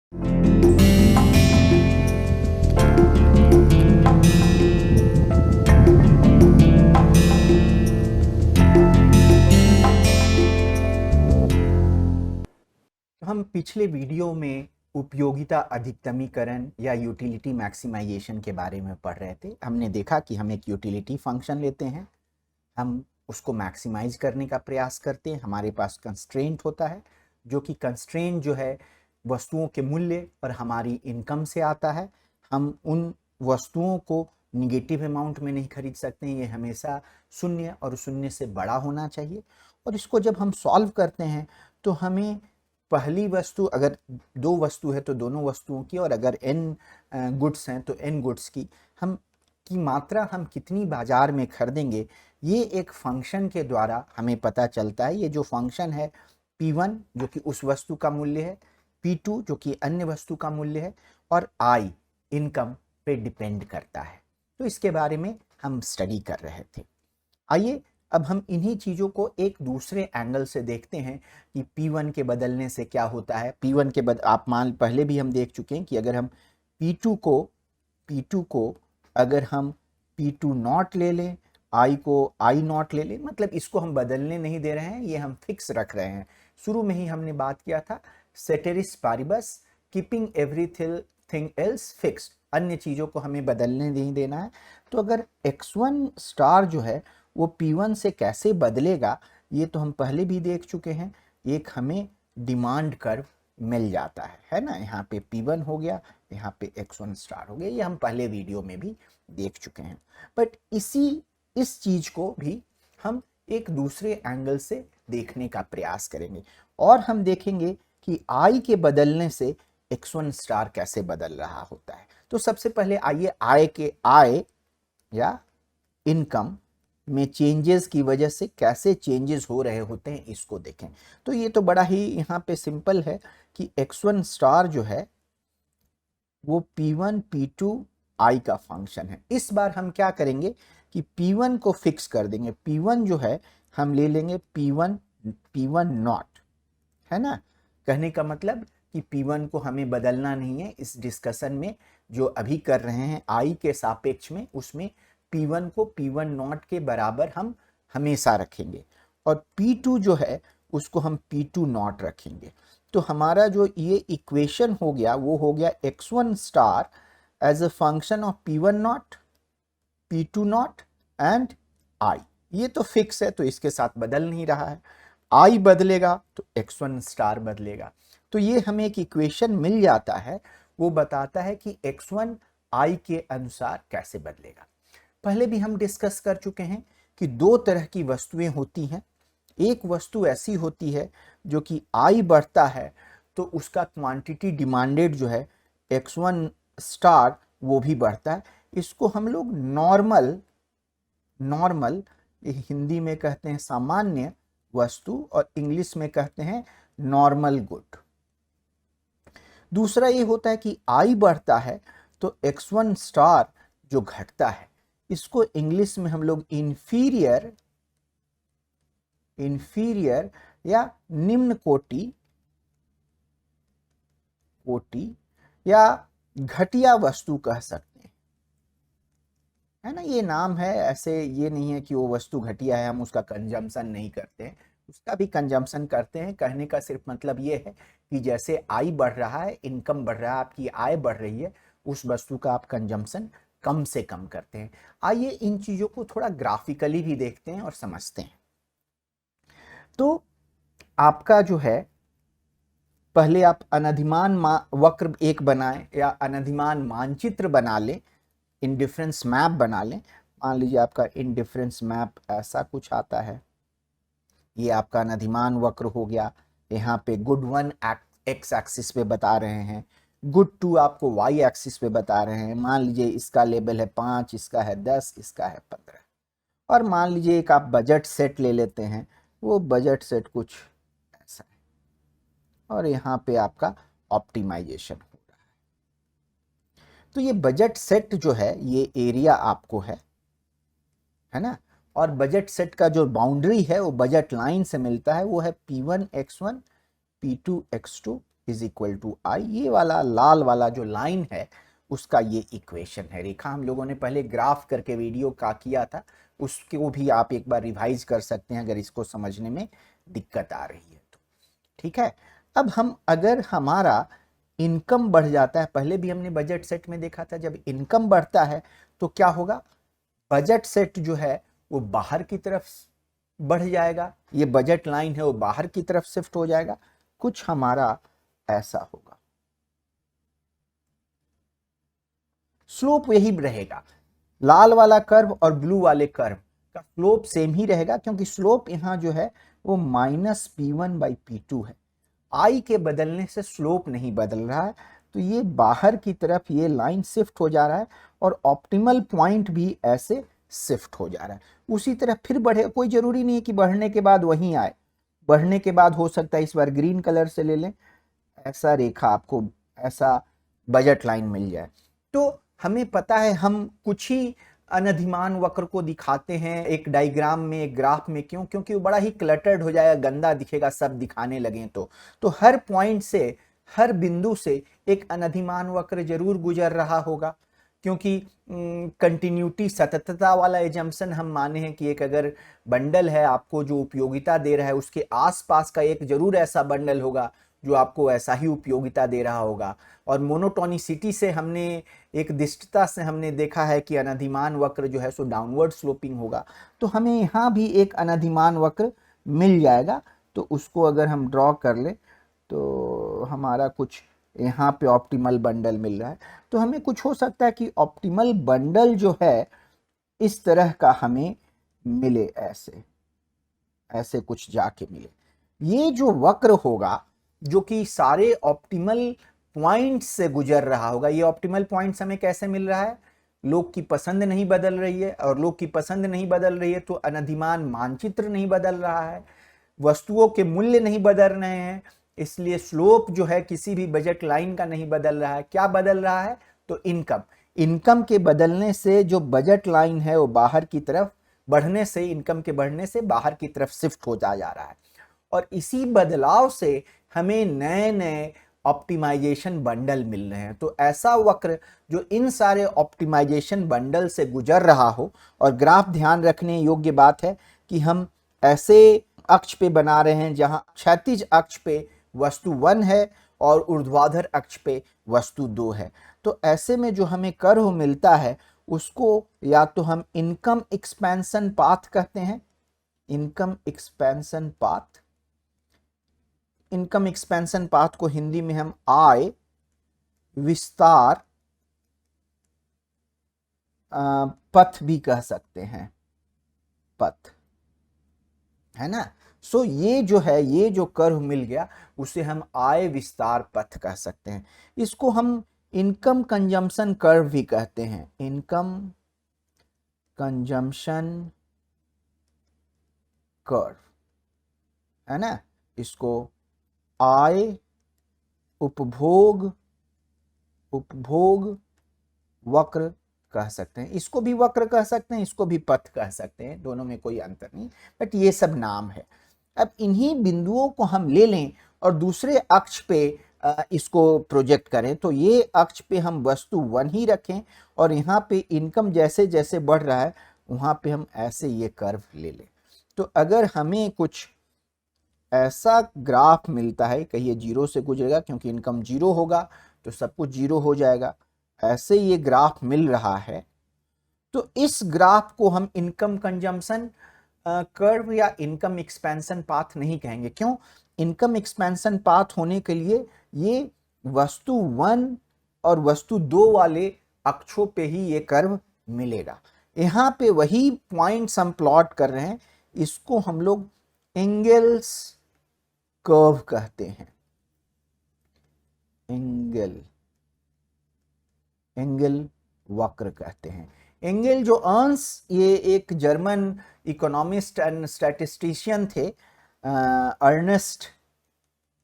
हम पिछले वीडियो में उपयोगिता अधिकतमीकरण या यूटिलिटी मैक्सिमाइजेशन के बारे में पढ़ रहे थे। हमने देखा कि हम एक यूटिलिटी फंक्शन लेते हैं, हम उसको मैक्सिमाइज करने का प्रयास करते हैं। हमारे पास कंस्ट्रेंट होता है, जो कि कंस्ट्रेंट जो है वस्तुओं के मूल्य और हमारी इनकम से आता है। हम उन वस्तुओं को निगेटिव अमाउंट में नहीं खरीद सकते हैं, ये हमेशा शून्य और शून्य से बड़ा होना चाहिए। और इसको जब हम सॉल्व करते हैं तो हमें पहली वस्तु, अगर दो वस्तु है तो दोनों वस्तुओं की, और अगर n गुड्स हैं तो n गुड्स की मात्रा हम कितनी बाजार में खरीदेंगे, ये एक फंक्शन के द्वारा हमें पता चलता है। ये जो फंक्शन है P1 जो कि उस वस्तु का मूल्य है, P2 जो कि अन्य वस्तु का मूल्य है, और I इनकम पे डिपेंड करता है। तो इसके बारे में हम स्टडी कर रहे थे। आइए अब हम इन्हीं चीज़ों को एक दूसरे एंगल से देखते हैं कि P1 के बदलने से क्या होता है। P1 के आप मान पहले भी हम देख चुके हैं कि अगर हम P2 को अगर हम P2 नॉट ले लें, I को I नॉट ले लें, मतलब इसको हम बदलने नहीं दे रहे हैं, ये हम फिक्स रख रहे हैं। शुरू में ही हमने बात किया था सेटेरिस पारिबस, कीपिंग एवरीथिंग एल्स फिक्स्ड, अन्य चीज़ों को हमें बदलने नहीं देना है। तो अगर x1 स्टार जो है वो P1 से कैसे बदलेगा, ये तो हम पहले भी देख चुके हैं। एक हमें डिमांड कर्व मिल जाता है ना। यहाँ पे P1 हो गया, यहाँ पे x1 स्टार हो गया, ये हम पहले वीडियो में भी देख चुके हैं। बट इस चीज को भी हम एक दूसरे एंगल से देखने का प्रयास करेंगे और हम देखेंगे कि I के बदलने से x1 स्टार कैसे बदल रहा होता है। तो सबसे पहले आइए I या इनकम में चेंजेस की वजह से कैसे चेंजेस हो रहे होते हैं इसको देखें। तो ये तो बड़ा ही यहाँ पे सिंपल है कि x1 स्टार जो है वो P1 P2 I का फंक्शन है। इस बार हम क्या करेंगे कि P1 को फिक्स कर देंगे। P1 जो है हम ले लेंगे P1 नॉट, है ना। कहने का मतलब कि P1 को हमें बदलना नहीं है। इस डिस्कशन में जो अभी कर रहे हैं I के सापेक्ष में, उसमें P1 को P1 नॉट के बराबर हम हमेशा रखेंगे और P2 जो है उसको हम P2 नॉट रखेंगे। तो हमारा जो ये इक्वेशन हो गया वो हो गया x1 star as a function of P1 naught, P2 naught and I। ये तो फिक्स है तो इसके साथ बदल नहीं रहा है। I बदलेगा तो x1 स्टार बदलेगा। तो ये हमें एक इक्वेशन मिल जाता है, वो बताता है कि x1 I के अनुसार कैसे बदलेगा। पहले भी हम डिस्कस कर चुके हैं कि दो तरह की वस्तुएं होती हैं। एक वस्तु ऐसी होती है जो कि I बढ़ता है तो उसका क्वांटिटी डिमांडेड जो है x1 स्टार वो भी बढ़ता है। इसको हम लोग नॉर्मल हिंदी में कहते हैं सामान्य वस्तु और इंग्लिश में कहते हैं नॉर्मल गुड। दूसरा ये होता है कि I बढ़ता है तो x1 स्टार जो घटता है इसको इंग्लिश में हम लोग इंफीरियर या निम्न कोटि या घटिया वस्तु कह सकते हैं, है ना। ये नाम है, ऐसे ये नहीं है कि वो वस्तु घटिया है हम उसका कंजम्पशन नहीं करते हैं, उसका भी कंजम्पशन करते हैं। कहने का सिर्फ मतलब ये है कि जैसे आय बढ़ रहा है, इनकम बढ़ रहा है, आपकी आय बढ़ रही है, उस वस्तु का आप कंजम्पशन कम से कम करते हैं। आइए इन चीजों को थोड़ा ग्राफिकली भी देखते हैं और समझते हैं। तो आपका जो है पहले आप अनधिमान वक्र एक बनाएं या अनधिमान मानचित्र बना लें, इंडिफरेंस मैप बना लें। मान लीजिए आपका इंडिफरेंस मैप ऐसा कुछ आता है, ये आपका अनधिमान वक्र हो गया। यहाँ पे गुड 1 एक्स एक्सिस पे बता रहे हैं, गुड 2 आपको वाई एक्सिस पे बता रहे हैं। मान लीजिए इसका लेवल है 5, इसका है 10, इसका है 15। और मान लीजिए एक आप बजट सेट ले लेते हैं, वो बजट सेट कुछ ऐसा है और यहाँ पे आपका ऑप्टिमाइजेशन हो रहा है। तो ये बजट सेट जो है ये एरिया आपको है ना। और बजट सेट का जो बाउंड्री है वो बजट लाइन से मिलता है, वो है P1 x1 P2 x2 is equal to आई। ये वाला लाल वाला जो लाइन है उसका ये इक्वेशन है। रेखा हम लोगों ने पहले ग्राफ करके वीडियो का किया था, उसको भी आप एक बार रिवाइज कर सकते हैं अगर इसको समझने में दिक्कत आ रही है तो। ठीक है, अब हम अगर हमारा इनकम बढ़ जाता है, पहले भी हमने बजट सेट में देखा था, जब इनकम बढ़ता है तो क्या होगा, बजट सेट जो है वो बाहर की तरफ बढ़ जाएगा, ये बजट लाइन है वो बाहर की तरफ शिफ्ट हो जाएगा, कुछ हमारा ऐसा होगा। स्लोप यही रहेगा, लाल वाला कर्व और ब्लू वाले कर्व का स्लोप सेम ही रहेगा, क्योंकि स्लोप यहां जो है वो -p1/p2 है। आई के बदलने से स्लोप नहीं बदल रहा है, तो ये बाहर की तरफ ये लाइन शिफ्ट हो जा रहा है और ऑप्टिमल पॉइंट भी ऐसे शिफ्ट हो जा रहा है। उसी तरह फिर बढ़े, कोई जरूरी नहीं है कि बढ़ने के बाद वहीं आए, बढ़ने के बाद हो सकता है इस बार ग्रीन कलर से ले लें, ऐसा रेखा आपको ऐसा बजट लाइन मिल जाए। तो हमें पता है हम कुछ ही अनधिमान वक्र को दिखाते हैं एक डायग्राम में, एक ग्राफ में, क्यों, क्योंकि वो बड़ा ही क्लटर्ड हो जाएगा, गंदा दिखेगा सब दिखाने लगे तो हर पॉइंट से, हर बिंदु से एक अनधिमान वक्र जरूर गुजर रहा होगा, क्योंकि कंटिन्यूटी सततता वाला एजम्पशन हम माने हैं कि एक अगर बंडल है आपको जो उपयोगिता दे रहा है, उसके आसपास का एक जरूर ऐसा बंडल होगा जो आपको ऐसा ही उपयोगिता दे रहा होगा। और मोनोटोनिसिटी से हमने, एक दिष्टता से हमने देखा है कि अनधिमान वक्र जो है सो डाउनवर्ड स्लोपिंग होगा, तो हमें यहाँ भी एक अनधिमान वक्र मिल जाएगा। तो उसको अगर हम ड्रॉ कर ले तो हमारा कुछ यहाँ पे ऑप्टिमल बंडल मिल रहा है, तो हमें कुछ हो सकता है कि ऑप्टिमल बंडल जो है इस तरह का हमें मिले, ऐसे ऐसे कुछ जाके मिले। ये जो वक्र होगा जो कि सारे ऑप्टिमल पॉइंट्स से गुजर रहा होगा, ये ऑप्टिमल पॉइंट्स हमें कैसे मिल रहा है, लोग की पसंद नहीं बदल रही है, और लोग की पसंद नहीं बदल रही है तो अनधिमान मानचित्र नहीं बदल रहा है, वस्तुओं के मूल्य नहीं बदल रहे हैं, इसलिए स्लोप जो है किसी भी बजट लाइन का नहीं बदल रहा है। क्या बदल रहा है, तो इनकम, इनकम के बदलने से जो बजट लाइन है वो बाहर की तरफ बढ़ने से, इनकम के बढ़ने से बाहर की तरफ शिफ्ट होता जा रहा है, और इसी बदलाव से हमें नए नए ऑप्टिमाइजेशन बंडल मिल रहे हैं। तो ऐसा वक्र जो इन सारे ऑप्टिमाइजेशन बंडल से गुजर रहा हो, और ग्राफ ध्यान रखने योग्य बात है कि हम ऐसे अक्ष पे बना रहे हैं जहां क्षैतिज अक्ष पे वस्तु 1 है और ऊर्ध्वाधर अक्ष पे वस्तु 2 है। तो ऐसे में जो हमें कर्व मिलता है उसको या तो हम इनकम एक्सपेंशन पाथ कहते हैं, income expansion path, income expansion path को हिंदी में हम आय विस्तार पथ भी कह सकते हैं, पथ, है ना। सो ये जो है, ये जो कर्व मिल गया उसे हम आय विस्तार पथ कह सकते हैं। इसको हम इनकम कंजम्पशन कर्व भी कहते हैं, इनकम कंजम्पशन कर्व, है ना। इसको आय उपभोग वक्र कह सकते हैं, इसको भी वक्र कह सकते हैं, इसको भी पथ कह सकते हैं, दोनों में कोई अंतर नहीं, बट ये सब नाम है। अब इन्हीं बिंदुओं को हम ले लें और दूसरे अक्ष पे इसको प्रोजेक्ट करें, तो ये अक्ष पे हम वस्तु 1 ही रखें और यहाँ पे इनकम जैसे जैसे बढ़ रहा है वहाँ पे हम ऐसे ये कर्व ले लें। तो अगर हमें कुछ ऐसा ग्राफ मिलता है, कहिए 0 से गुजरेगा, क्योंकि इनकम 0 होगा तो सब कुछ 0 हो जाएगा, ऐसे ये ग्राफ मिल रहा है, तो इस ग्राफ को हम इनकम कंजम्पशन कर्व या इनकम एक्सपेंशन पाथ नहीं कहेंगे। क्यों, इनकम एक्सपेंशन पाथ होने के लिए ये वस्तु 1 और वस्तु 2 वाले अक्षों पे ही ये कर्व मिलेगा। यहाँ पे वही पॉइंट्स हम प्लॉट कर रहे हैं, इसको हम लोग एंगल्स कर्व कहते हैं, एंगल वक्र कहते हैं। एंगल जो अर्न्स, ये एक जर्मन इकोनॉमिस्ट एंड स्टैटिस्टिशियन थे, अर्नेस्ट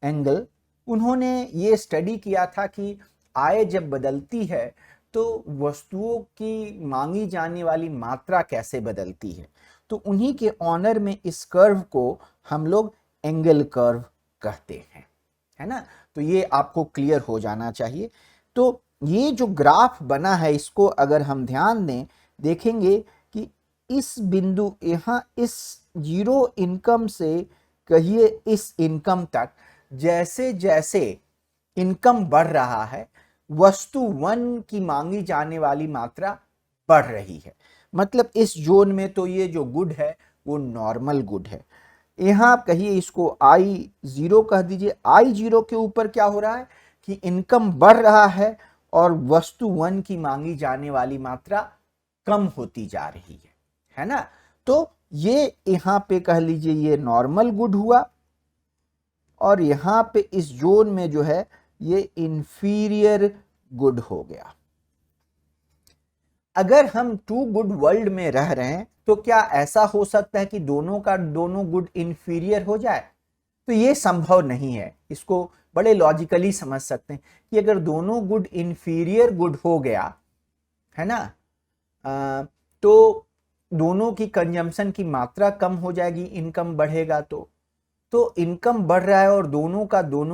एंगल, उन्होंने ये स्टडी किया था कि आय जब बदलती है तो वस्तुओं की मांगी जाने वाली मात्रा कैसे बदलती है, तो उन्हीं के ऑनर में इस कर्व को हम लोग एंगल कर्व कहते हैं, है ना। तो ये आपको क्लियर हो जाना चाहिए। तो ये जो ग्राफ बना है इसको अगर हम ध्यान दें, देखेंगे कि इस बिंदु यहाँ इस जीरो इनकम से कहिए इस इनकम तक जैसे जैसे इनकम बढ़ रहा है, वस्तु वन की मांगी जाने वाली मात्रा बढ़ रही है। मतलब इस जोन में तो ये जो गुड है वो नॉर्मल गुड है। यहाँ कहिए इसको I0 कह दीजिए। I0 के ऊपर क्या हो रहा है कि इनकम बढ़ रहा है और वस्तु वन की मांगी जाने वाली मात्रा कम होती जा रही है ना। तो ये यहाँ पे कह लीजिए ये नॉर्मल गुड हुआ और यहाँ पे इस जोन में जो है ये इंफीरियर गुड हो गया। अगर हम टू गुड वर्ल्ड में रह रहे हैं तो क्या ऐसा हो सकता है कि दोनों का दोनों गुड इंफीरियर हो जाए? तो ये संभव नहीं है। इसको बड़े लॉजिकली समझ सकते हैं कि अगर दोनों गुड इंफीरियर गुड हो गया है ना, तो दोनों की कंजम्पशन की मात्रा कम हो जाएगी, इनकम बढ़ेगा तो इनकम बढ़ रहा है और दोनों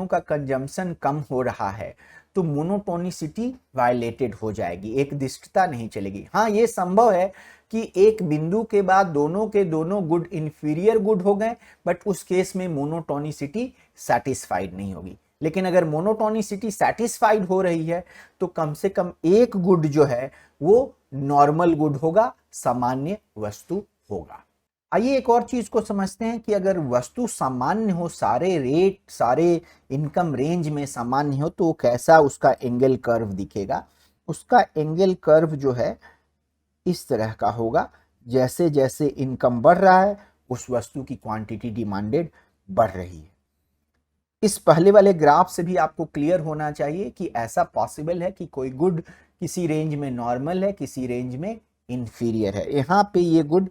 का कंजम्पशन कम हो रहा है, तो मोनोटोनिसिटी वायलेटेड हो जाएगी, एक दिष्टता नहीं चलेगी। हाँ, ये संभव है कि एक बिंदु के बाद दोनों के दोनों गुड इंफीरियर गुड हो गए, बट उस केस में मोनोटोनिसिटी सेटिस्फाइड नहीं होगी। लेकिन अगर मोनोटोनिसिटी सेटिस्फाइड हो रही है तो कम से कम एक गुड जो है वो नॉर्मल गुड होगा, सामान्य वस्तु होगा। आइए एक और चीज को समझते हैं कि अगर वस्तु सामान्य हो, सारे रेट सारे इनकम रेंज में सामान्य हो, तो कैसा उसका एंगल कर्व दिखेगा। उसका एंगल कर्व जो है इस तरह का होगा। जैसे जैसे इनकम बढ़ रहा है उस वस्तु की क्वांटिटी डिमांडेड बढ़ रही है। इस पहले वाले ग्राफ से भी आपको क्लियर होना चाहिए कि ऐसा पॉसिबल है कि कोई गुड किसी रेंज में नॉर्मल है, किसी रेंज में इंफीरियर है। यहाँ पे ये गुड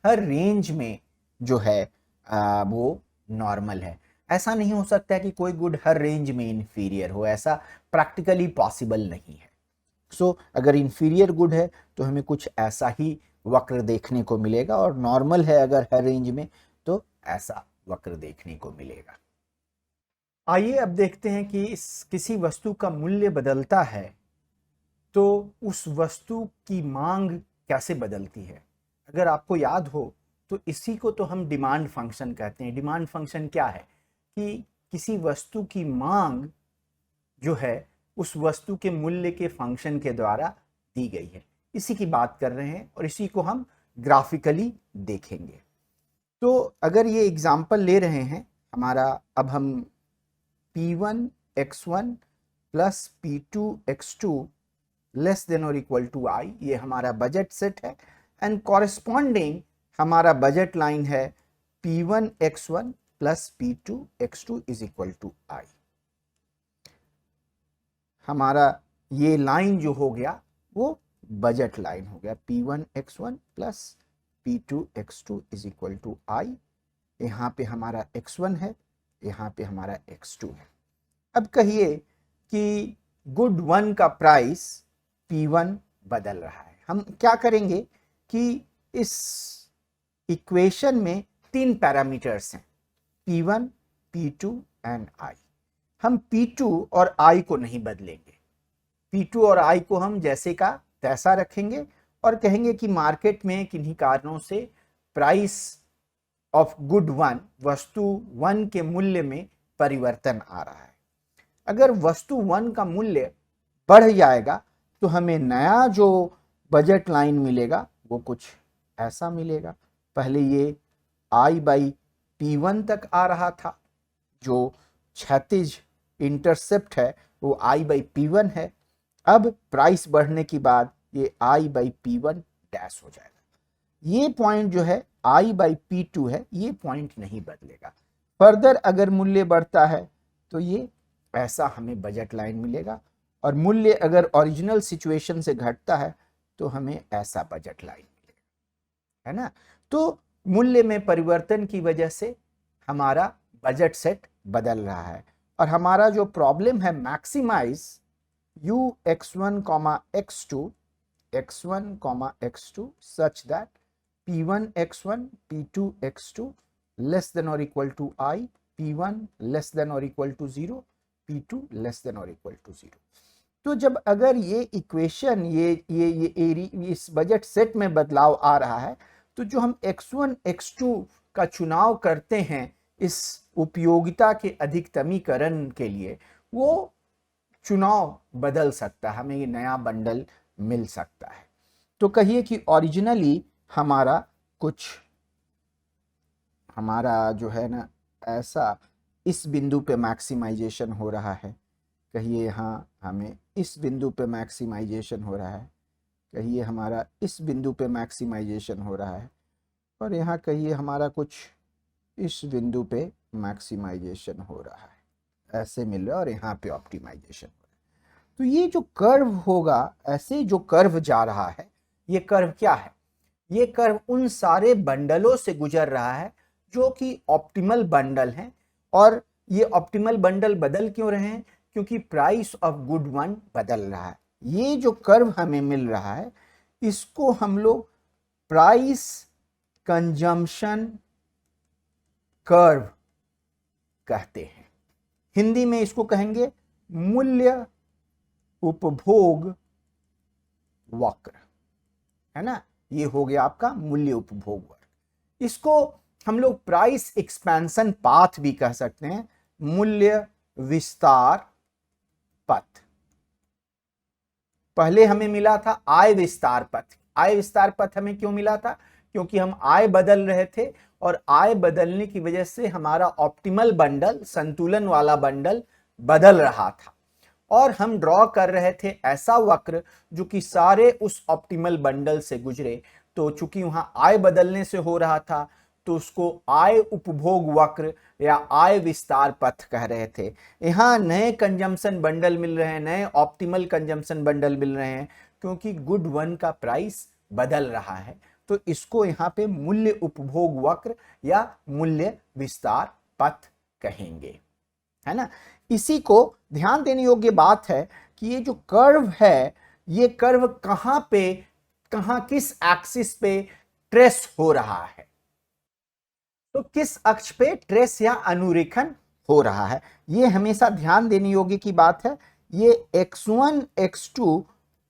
हर रेंज में जो है वो नॉर्मल है। ऐसा नहीं हो सकता है कि कोई गुड हर रेंज में इंफीरियर हो, ऐसा प्रैक्टिकली पॉसिबल नहीं है। सो अगर इंफीरियर गुड है तो हमें कुछ ऐसा ही वक्र देखने को मिलेगा, और नॉर्मल है अगर हर रेंज में तो ऐसा वक्र देखने को मिलेगा। आइए अब देखते हैं कि किसी वस्तु का मूल्य बदलता है तो उस वस्तु की मांग कैसे बदलती है। अगर आपको याद हो तो इसी को तो हम डिमांड फंक्शन कहते हैं। डिमांड फंक्शन क्या है कि किसी वस्तु की मांग जो है उस वस्तु के मूल्य के फंक्शन के द्वारा दी गई है। इसी की बात कर रहे हैं और इसी को हम ग्राफिकली देखेंगे। तो अगर ये एग्जाम्पल ले रहे हैं हमारा, अब हम P1 x1 plus P2 x2 less than और इक्वल टू I, ये हमारा बजट सेट है। एंड कॉरेस्पॉन्डिंग हमारा बजट लाइन है P1 x1 plus P2 x2 is equal to I। हमारा ये लाइन जो हो गया वो बजट लाइन हो गया, P1 x1 plus P2 x2 is equal to I। यहाँ पे हमारा x1 है, यहाँ पे हमारा x2 है। अब कहिए कि गुड वन का प्राइस P1 बदल रहा है। हम क्या करेंगे कि इस इक्वेशन में तीन पैरामीटर्स हैं, P1, P2 एंड I। हम P2 और I को नहीं बदलेंगे। P2 और I को हम जैसे का तैसा रखेंगे और कहेंगे कि मार्केट में किन्हीं कारणों से प्राइस ऑफ गुड वन, वस्तु वन के मूल्य में परिवर्तन आ रहा है। अगर वस्तु वन का मूल्य बढ़ जाएगा तो हमें नया जो बजट लाइन मिलेगा वो कुछ ऐसा मिलेगा। पहले ये I बाई P1 तक आ रहा था, जो क्षैतिज इंटरसेप्ट है वो I बाई P1 है। अब प्राइस बढ़ने के बाद ये I बाई P1 डैश हो जाएगा। ये पॉइंट जो है I बाई P2 है, ये पॉइंट नहीं बदलेगा। फर्दर अगर मूल्य बढ़ता है तो ये ऐसा हमें बजट लाइन मिलेगा, और मूल्य अगर ओरिजिनल सिचुएशन से घटता है तो हमें ऐसा बजट लाइन मिलेगा, है ना। तो मूल्य में परिवर्तन की वजह से हमारा बजट सेट बदल रहा है, और हमारा जो प्रॉब्लम है maximise u x1, x2 x2 such that P1 x1 P2 x2 less than or equal to I, P1 less than or equal to 0, P2 less than और इक्वल टू 0। तो जब अगर ये इक्वेशन इस बजट सेट में बदलाव आ रहा है, तो जो हम x1 x2 का चुनाव करते हैं इस उपयोगिता के अधिकतमीकरण के लिए, वो चुनाव बदल सकता है, हमें ये नया बंडल मिल सकता है। तो कहिए कि ओरिजिनली हमारा जो है ना ऐसा इस बिंदु पे मैक्सिमाइजेशन हो रहा है, कहिए यहाँ हमें इस बिंदु पे मैक्सिमाइजेशन हो रहा है, कहिए हमारा इस बिंदु पे मैक्सिमाइजेशन हो रहा है, और यहाँ कहिए हमारा कुछ इस बिंदु पे मैक्सिमाइजेशन हो रहा है, ऐसे मिल रहा है, और यहाँ पे ऑप्टिमाइजेशन हो रहा है। तो ये जो कर्व होगा, ऐसे जो कर्व जा रहा है, ये कर्व क्या है? ये कर्व उन सारे बंडलों से गुजर रहा है जो कि ऑप्टिमल बंडल हैं। और ये ऑप्टिमल बंडल बदल क्यों रहे हैं? क्योंकि प्राइस ऑफ गुड वन बदल रहा है। ये जो कर्व हमें मिल रहा है, इसको हम लोग प्राइस कंजम्पशन कर्व कहते हैं। हिंदी में इसको कहेंगे मूल्य उपभोग वक्र, है ना। ये हो गया आपका मूल्य उपभोग वक्र। इसको हम लोग प्राइस एक्सपेंशन पाथ भी कह सकते हैं, मूल्य विस्तार पथ। पहले हमें मिला था आय विस्तार पथ। आय विस्तार पथ हमें क्यों मिला था? क्योंकि हम आय बदल रहे थे, और आय बदलने की वजह से हमारा ऑप्टिमल बंडल, संतुलन वाला बंडल बदल रहा था, और हम ड्रॉ कर रहे थे ऐसा वक्र जो कि सारे उस ऑप्टिमल बंडल से गुजरे। तो चूंकि वहां आय बदलने से हो रहा था, तो उसको आय उपभोग वक्र या आय विस्तार पथ कह रहे थे। यहाँ नए कंजम्पशन बंडल मिल रहे हैं, नए ऑप्टिमल कंजम्पशन बंडल मिल रहे हैं, क्योंकि गुड वन का प्राइस बदल रहा है। तो इसको यहाँ पे मूल्य उपभोग वक्र या मूल्य विस्तार पथ कहेंगे, है ना। इसी को ध्यान देने योग्य बात है कि ये जो कर्व है, ये कर्व कहां किस एक्सिस पे ट्रेस हो रहा है। तो किस अक्ष पे ट्रेस या अनुरेखन हो रहा है, ये हमेशा ध्यान देने योग्य की बात है। ये x1 x2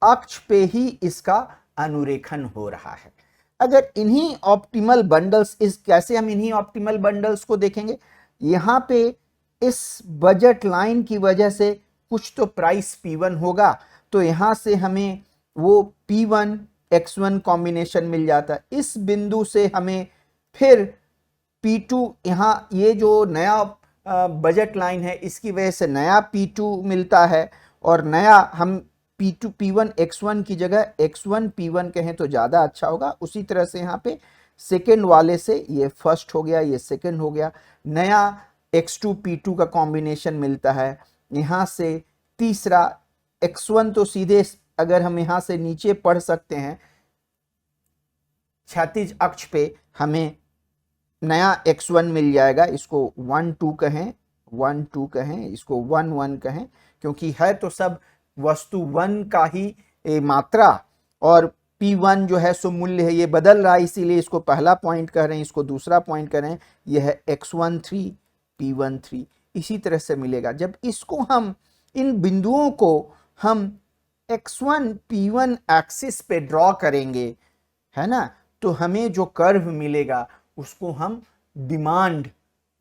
अक्ष पे ही इसका अनुरेखन हो रहा है। अगर इन्हीं ऑप्टिमल बंडल्स, कैसे हम इन्हीं ऑप्टिमल बंडल्स को देखेंगे, यहाँ पे इस बजट लाइन की वजह से कुछ तो प्राइस P1 होगा, तो यहाँ से हमें वो P1 x1 कॉम्बिनेशन मिल जाता है। इस बिंदु से हमें फिर P2, यहाँ ये जो नया बजट लाइन है, इसकी वजह से नया P2 मिलता है, और नया हम P2 P1 x1 की जगह x1 P1 कहें तो ज़्यादा अच्छा होगा। उसी तरह से यहाँ पे सेकेंड वाले से ये फर्स्ट हो गया, ये सेकेंड हो गया, नया x2 P2 का कॉम्बिनेशन मिलता है। यहाँ से तीसरा x1 तो सीधे अगर हम यहाँ से नीचे पढ़ सकते हैं, क्षैतिज अक्ष पे हमें नया x1 मिल जाएगा। इसको 1 2 कहें, 1 2 कहें, इसको 1 1 कहें, क्योंकि है तो सब वस्तु 1 का ही मात्रा, और P1 जो है सो मूल्य है, ये बदल रहा है, इसीलिए इसको पहला पॉइंट कह रहे हैं, इसको दूसरा पॉइंट कह रहे हैं। यह है x1 3 P1 3, इसी तरह से मिलेगा। जब इसको हम, इन बिंदुओं को हम x1 P1 एक्सिस पे ड्रॉ करेंगे, है ना, तो हमें जो कर्व मिलेगा उसको हम डिमांड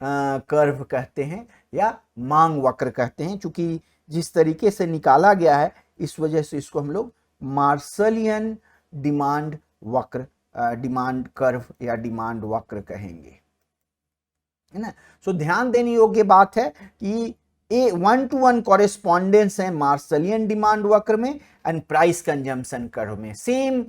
कर्व कहते हैं या मांग वक्र कहते हैं। चूंकि जिस तरीके से निकाला गया है, इस वजह से इसको हम लोग मार्शलियन डिमांड वक्र, डिमांड कर्व या डिमांड वक्र कहेंगे, है ना। सो ध्यान देने योग्य बात है कि ए 1-to-1 कॉरेस्पॉन्डेंस है मार्शलियन डिमांड वक्र में एंड प्राइस कंजम्पशन कर्व में। सेम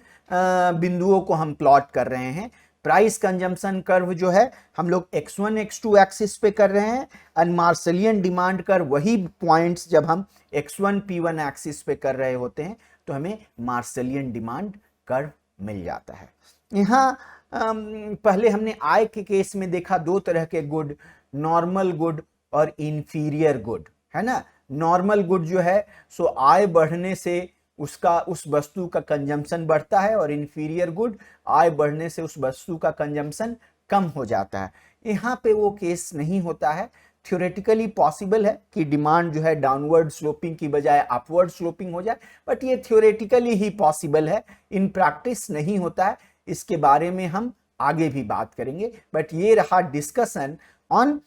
बिंदुओं को हम प्लॉट कर रहे हैं। प्राइस कंजम्पशन कर्व जो है हम लोग x1 x2 एक्सिस पे कर रहे हैं, एंड मार्शलियन डिमांड कर्व वही पॉइंट्स जब हम x1 P1 एक्सिस पे कर रहे होते हैं तो हमें मार्शलियन डिमांड कर्व मिल जाता है। यहाँ पहले हमने आय के केस में देखा दो तरह के गुड, नॉर्मल गुड और इंफीरियर गुड, है ना। नॉर्मल गुड जो है सो आय बढ़ने से उसका, उस वस्तु का कंजम्पशन बढ़ता है, और इंफीरियर गुड आय बढ़ने से उस वस्तु का कंजम्पशन कम हो जाता है। यहाँ पे वो केस नहीं होता है। थ्योरेटिकली पॉसिबल है कि डिमांड जो है डाउनवर्ड स्लोपिंग की बजाय अपवर्ड स्लोपिंग हो जाए, बट ये थ्योरेटिकली ही पॉसिबल है, इन प्रैक्टिस नहीं होता है। इसके बारे में हम आगे भी बात करेंगे। बट ये रहा discussion on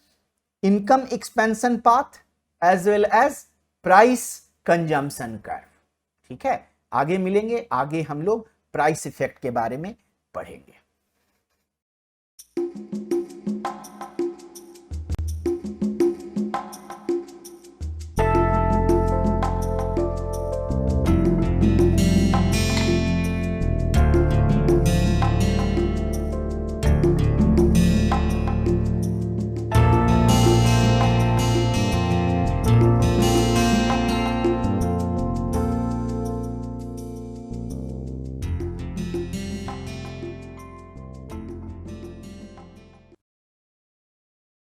income expansion path as well as price consumption curve. ठीक है, आगे मिलेंगे, आगे हम लोग प्राइस इफेक्ट के बारे में पढ़ेंगे।